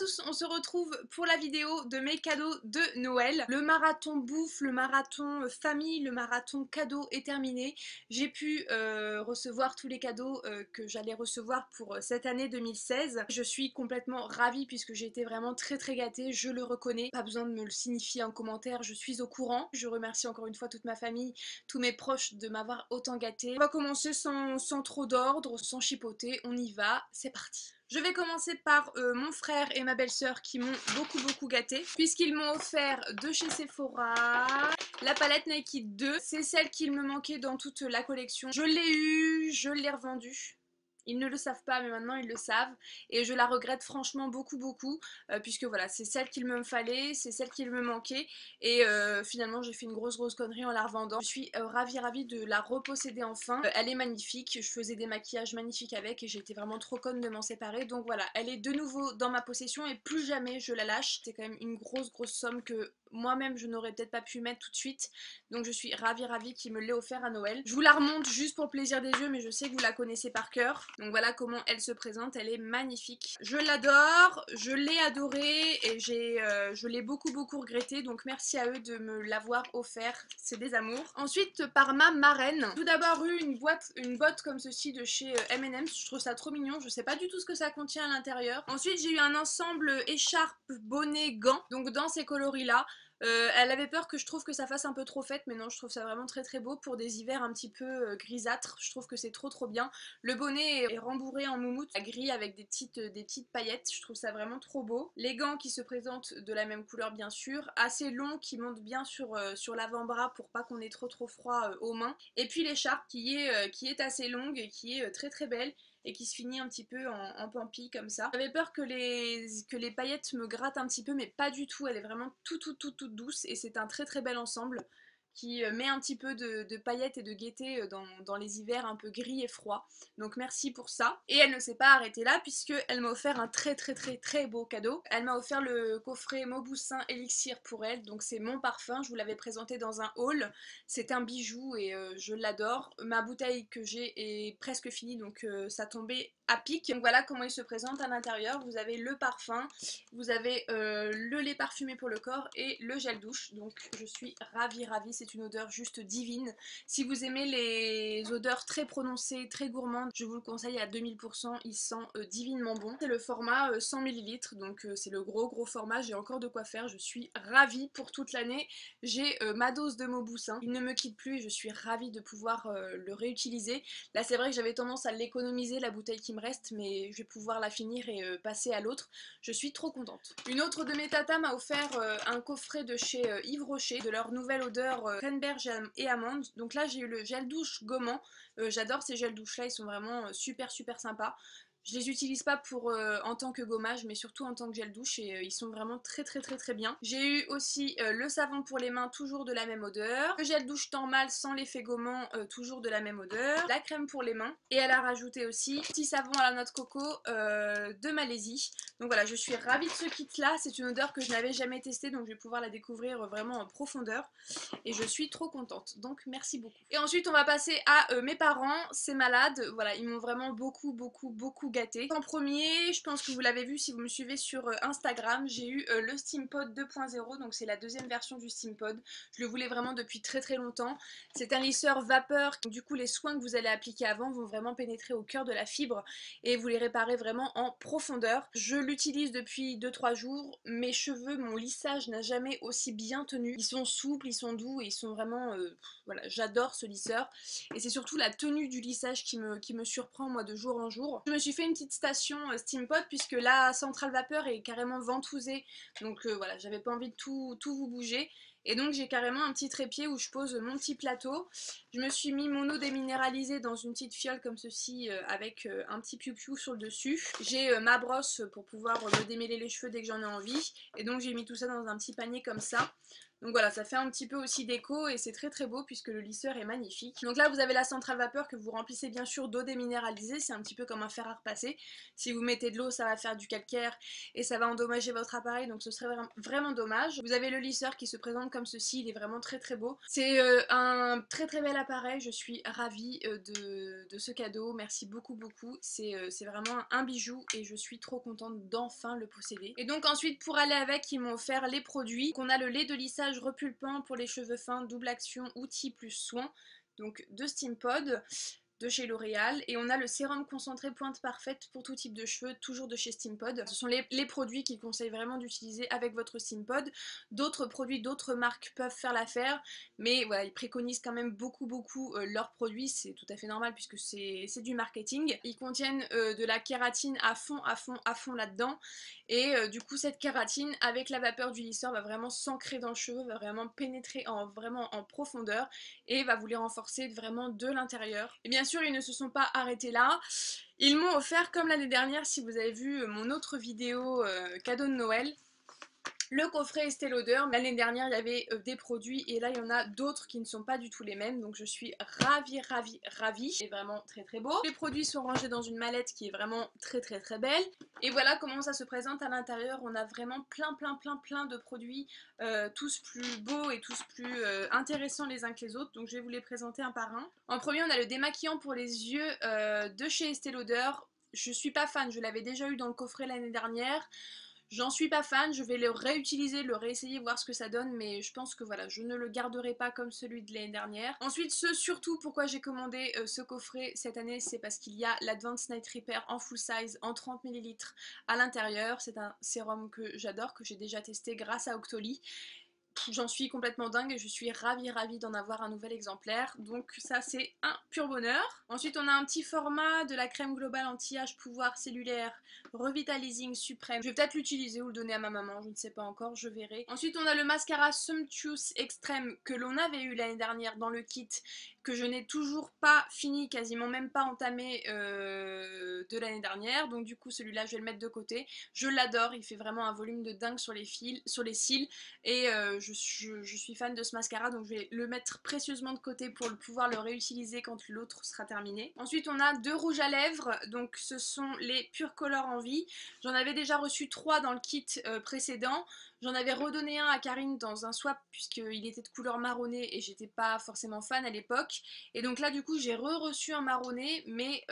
tous, on se retrouve pour la vidéo de mes cadeaux de Noël. Le marathon bouffe, le marathon famille, le marathon cadeau est terminé. J'ai pu recevoir tous les cadeaux que j'allais recevoir pour cette année 2016. Je suis complètement ravie puisque j'ai été vraiment très gâtée, je le reconnais. Pas besoin de me le signifier en commentaire, je suis au courant. Je remercie encore une fois toute ma famille, tous mes proches de m'avoir autant gâtée. On va commencer sans trop d'ordre, sans chipoter, on y va, c'est parti. Je vais commencer par mon frère et ma belle-sœur qui m'ont beaucoup gâtée puisqu'ils m'ont offert de chez Sephora la palette Naked 2. C'est celle qu'il me manquait dans toute la collection. Je l'ai eue, je l'ai revendue. Ils ne le savent pas mais maintenant ils le savent et je la regrette franchement beaucoup puisque voilà, c'est celle qu'il me fallait, c'est celle qu'il me manquait et finalement j'ai fait une grosse connerie en la revendant. Je suis ravie de la reposséder enfin. Elle est magnifique, je faisais des maquillages magnifiques avec et j'étais vraiment trop conne de m'en séparer, donc voilà, elle est de nouveau dans ma possession et plus jamais je la lâche. C'est quand même une grosse somme que moi-même je n'aurais peut-être pas pu mettre tout de suite, donc je suis ravie qu'il me l'ait offert à Noël. Je vous la remonte juste pour le plaisir des yeux mais je sais que vous la connaissez par cœur. Donc voilà comment elle se présente, elle est magnifique. Je l'adore, je l'ai adorée et je l'ai beaucoup regretté, donc merci à eux de me l'avoir offert, c'est des amours. Ensuite par ma marraine, tout d'abord eu une botte comme ceci de chez M&M's, je trouve ça trop mignon, je sais pas du tout ce que ça contient à l'intérieur. Ensuite j'ai eu un ensemble écharpe, bonnet, gants, donc dans ces coloris là. Elle avait peur que je trouve que ça fasse un peu trop fête, mais non, je trouve ça vraiment très beau pour des hivers un petit peu grisâtres. Je trouve que c'est trop bien. Le bonnet est rembourré en moumoute gris avec des petites paillettes. Je trouve ça vraiment trop beau. Les gants qui se présentent de la même couleur bien sûr, assez longs qui montent bien sur l'avant-bras pour pas qu'on ait trop froid aux mains. Et puis l'écharpe qui est assez longue et qui est très belle et qui se finit un petit peu en pampi comme ça. J'avais peur que les paillettes me grattent un petit peu mais pas du tout, elle est vraiment toute douce et c'est un très bel ensemble qui met un petit peu de paillettes et de gaieté dans les hivers un peu gris et froids. Donc merci pour ça. Et elle ne s'est pas arrêtée là puisque elle m'a offert un très beau cadeau. Elle m'a offert le coffret Mauboussin Elixir pour elle, donc c'est mon parfum, je vous l'avais présenté dans un haul. C'est un bijou et je l'adore. Ma bouteille que j'ai est presque finie donc ça tombait à pic. Donc voilà comment il se présente à l'intérieur. Vous avez le parfum, vous avez le lait parfumé pour le corps et le gel douche. Donc je suis ravie, c'est une odeur juste divine. Si vous aimez les odeurs très prononcées, très gourmandes, je vous le conseille à 2000%, il sent divinement bon. C'est le format 100 ml, donc c'est le gros format, j'ai encore de quoi faire, je suis ravie pour toute l'année. J'ai ma dose de Mauboussin, il ne me quitte plus et je suis ravie de pouvoir le réutiliser. Là c'est vrai que j'avais tendance à l'économiser, la bouteille qui me reste, mais je vais pouvoir la finir et passer à l'autre. Je suis trop contente. Une autre de mes tatas m'a offert un coffret de chez Yves Rocher, de leur nouvelle odeur canneberge et amande. Donc là j'ai eu le gel douche gommant. J'adore ces gels douche là, ils sont vraiment super sympas. Je les utilise pas pour en tant que gommage mais surtout en tant que gel douche et ils sont vraiment très bien. J'ai eu aussi le savon pour les mains, toujours de la même odeur. Le gel douche normal sans l'effet gommant, toujours de la même odeur. La crème pour les mains. Et elle a rajouté aussi petit savon à la noix de coco de Malaisie. Donc voilà, je suis ravie de ce kit là. C'est une odeur que je n'avais jamais testée donc je vais pouvoir la découvrir vraiment en profondeur. Et je suis trop contente, donc merci beaucoup. Et ensuite on va passer à mes parents, c'est malade, voilà, ils m'ont vraiment beaucoup gâtée. En premier, je pense que vous l'avez vu si vous me suivez sur Instagram, j'ai eu le Steampod 2.0, donc c'est la deuxième version du Steampod. Je le voulais vraiment depuis très longtemps. C'est un lisseur vapeur, du coup les soins que vous allez appliquer avant vont vraiment pénétrer au cœur de la fibre et vous les réparez vraiment en profondeur. Je l'utilise depuis 2-3 jours, mes cheveux, mon lissage n'a jamais aussi bien tenu. Ils sont souples, ils sont doux et ils sont vraiment... voilà, j'adore ce lisseur. Et c'est surtout la tenue du lissage qui me surprend moi de jour en jour. Je me suis fait une petite station Steampod puisque la centrale vapeur est carrément ventousée. Donc voilà, j'avais pas envie de tout vous bouger. Et donc j'ai carrément un petit trépied où je pose mon petit plateau. Je me suis mis mon eau déminéralisée dans une petite fiole comme ceci avec un petit piou-piou sur le dessus. J'ai ma brosse pour pouvoir me démêler les cheveux dès que j'en ai envie. Et donc j'ai mis tout ça dans un petit panier comme ça. Donc voilà, ça fait un petit peu aussi déco et c'est très très beau puisque le lisseur est magnifique. Donc là vous avez la centrale vapeur que vous remplissez bien sûr d'eau déminéralisée, c'est un petit peu comme un fer à repasser. Si vous mettez de l'eau ça va faire du calcaire et ça va endommager votre appareil, donc ce serait vraiment dommage. Vous avez le lisseur qui se présente comme ceci, il est vraiment très très beau. C'est un très très bel appareil, je suis ravie de ce cadeau, merci beaucoup beaucoup. C'est vraiment un bijou et je suis trop contente d'enfin le posséder. Et donc ensuite pour aller avec, ils m'ont offert les produits. On a le lait de lissage repulpant pour les cheveux fins, double action, outil plus soin, donc de Steampod de chez L'Oréal, et on a le sérum concentré pointe parfaite pour tout type de cheveux, toujours de chez Steampod. Ce sont les produits qu'ils conseillent vraiment d'utiliser avec votre Steampod. D'autres produits, d'autres marques peuvent faire l'affaire, mais voilà, ils préconisent quand même beaucoup leurs produits, c'est tout à fait normal puisque c'est du marketing. Ils contiennent de la kératine à fond là-dedans, et du coup cette kératine avec la vapeur du lisseur va vraiment s'ancrer dans le cheveu, va vraiment pénétrer vraiment en profondeur et va vous les renforcer vraiment de l'intérieur. Et bien sûr, ils ne se sont pas arrêtés là. Ils m'ont offert, comme l'année dernière, si vous avez vu mon autre vidéo cadeau de Noël, le coffret Estée Lauder. L'année dernière il y avait des produits et là il y en a d'autres qui ne sont pas du tout les mêmes, donc je suis ravie, c'est vraiment très très beau. Les produits sont rangés dans une mallette qui est vraiment très belle, et voilà comment ça se présente à l'intérieur. On a vraiment plein de produits, tous plus beaux et tous plus intéressants les uns que les autres, donc je vais vous les présenter un par un. En premier on a le démaquillant pour les yeux de chez Estée Lauder. Je suis pas fan, je l'avais déjà eu dans le coffret l'année dernière. J'en suis pas fan, je vais le réutiliser, le réessayer, voir ce que ça donne, mais je pense que voilà, je ne le garderai pas comme celui de l'année dernière. Ensuite, surtout pourquoi j'ai commandé ce coffret cette année, c'est parce qu'il y a l'Advanced Night Repair en full size, en 30 ml à l'intérieur. C'est un sérum que j'adore, que j'ai déjà testé grâce à Octoly. J'en suis complètement dingue et je suis ravie d'en avoir un nouvel exemplaire, donc ça c'est un pur bonheur. Ensuite on a un petit format de la crème globale anti-âge pouvoir cellulaire Revitalizing Suprême. Je vais peut-être l'utiliser ou le donner à ma maman, je ne sais pas encore, je verrai. Ensuite on a le mascara Sumptuous Extreme que l'on avait eu l'année dernière dans le kit, que je n'ai toujours pas fini, quasiment même pas entamé de l'année dernière, donc du coup celui-là je vais le mettre de côté. Je l'adore, il fait vraiment un volume de dingue sur les cils, et je suis fan de ce mascara, donc je vais le mettre précieusement de côté pour pouvoir le réutiliser quand l'autre sera terminé. Ensuite on a deux rouges à lèvres, donc ce sont les Pure Color Envie. J'en avais déjà reçu 3 dans le kit précédent. J'en avais redonné un à Karine dans un swap puisqu'il était de couleur marronnée et j'étais pas forcément fan à l'époque. Et donc là du coup j'ai reçu un marronné, mais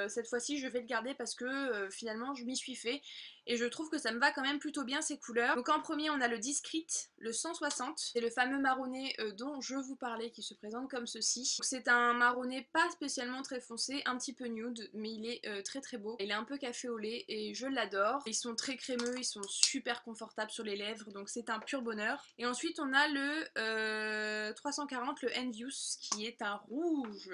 cette fois-ci je vais le garder parce que finalement je m'y suis fait. Et je trouve que ça me va quand même plutôt bien ces couleurs. Donc en premier on a le Discreet, le 160. C'est le fameux marronné dont je vous parlais qui se présente comme ceci. C'est un marronné pas spécialement très foncé, un petit peu nude, mais il est très beau. Il est un peu café au lait et je l'adore. Ils sont très crémeux, ils sont super confortables sur les lèvres, donc c'est un pur bonheur. Et ensuite on a le 340, le Envious, qui est un rouge.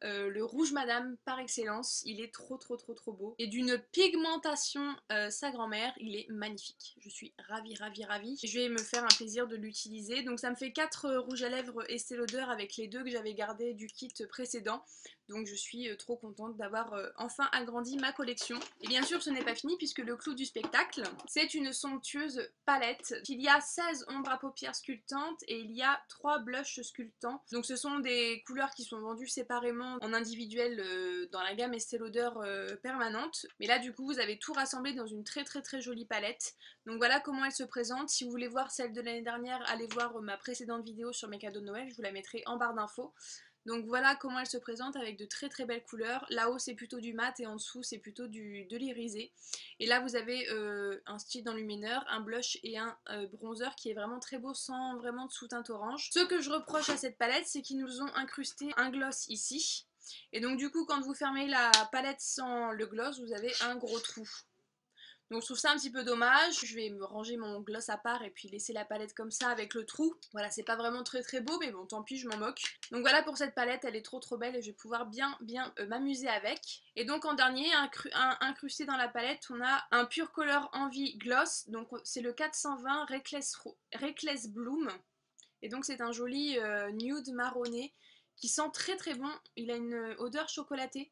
Le rouge madame par excellence, il est trop beau et d'une pigmentation sa grand-mère, il est magnifique. Je suis ravie. Je vais me faire un plaisir de l'utiliser. Donc ça me fait 4 rouges à lèvres Estée Lauder avec les 2 que j'avais gardés du kit précédent. Donc je suis trop contente d'avoir enfin agrandi ma collection. Et bien sûr ce n'est pas fini puisque le clou du spectacle, c'est une somptueuse palette. Il y a 16 ombres à paupières sculptantes et il y a 3 blushs sculptants. Donc ce sont des couleurs qui sont vendues séparément en individuel dans la gamme Estée Lauder permanente. Mais là du coup vous avez tout rassemblé dans une très jolie palette. Donc voilà comment elle se présente. Si vous voulez voir celle de l'année dernière, allez voir ma précédente vidéo sur mes cadeaux de Noël, je vous la mettrai en barre d'infos. Donc voilà comment elle se présente avec de très belles couleurs. Là-haut c'est plutôt du mat et en dessous c'est plutôt de l'irisé. Et là vous avez un style d'enlumineur, un blush et un bronzer qui est vraiment très beau sans vraiment de sous-teinte orange. Ce que je reproche à cette palette, c'est qu'ils nous ont incrusté un gloss ici. Et donc du coup quand vous fermez la palette sans le gloss, vous avez un gros trou. Donc je trouve ça un petit peu dommage. Je vais me ranger mon gloss à part et puis laisser la palette comme ça avec le trou. Voilà, c'est pas vraiment très beau, mais bon, tant pis, je m'en moque. Donc voilà pour cette palette, elle est trop belle et je vais pouvoir bien m'amuser avec. Et donc en dernier, incrusté dans la palette, on a un Pure Color Envie Gloss. Donc c'est le 420 Reckless Bloom. Et donc c'est un joli nude marronné qui sent très bon. Il a une odeur chocolatée.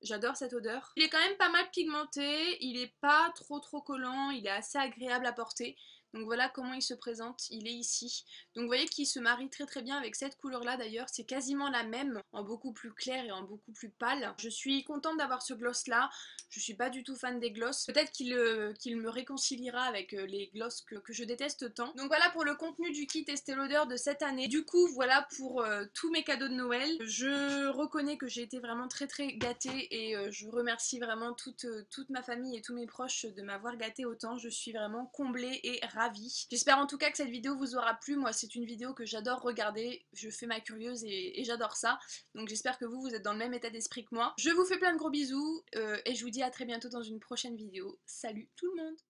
J'adore cette odeur. Il est quand même pas mal pigmenté, il est pas trop collant, il est assez agréable à porter. Donc voilà comment il se présente, il est ici. Donc vous voyez qu'il se marie très très bien avec cette couleur là d'ailleurs, c'est quasiment la même, en beaucoup plus clair et en beaucoup plus pâle. Je suis contente d'avoir ce gloss là, je suis pas du tout fan des gloss. Peut-être qu'il me réconciliera avec les gloss que je déteste tant. Donc voilà pour le contenu du kit Estée Lauder de cette année. Du coup voilà pour tous mes cadeaux de Noël. Je reconnais que j'ai été vraiment très très gâtée et je remercie vraiment toute ma famille et tous mes proches de m'avoir gâtée autant. Je suis vraiment comblée et ravie. J'espère en tout cas que cette vidéo vous aura plu. Moi c'est une vidéo que j'adore regarder. Je fais ma curieuse et j'adore ça. Donc j'espère que vous êtes dans le même état d'esprit que moi. Je vous fais plein de gros bisous et je vous dis à très bientôt dans une prochaine vidéo. Salut tout le monde!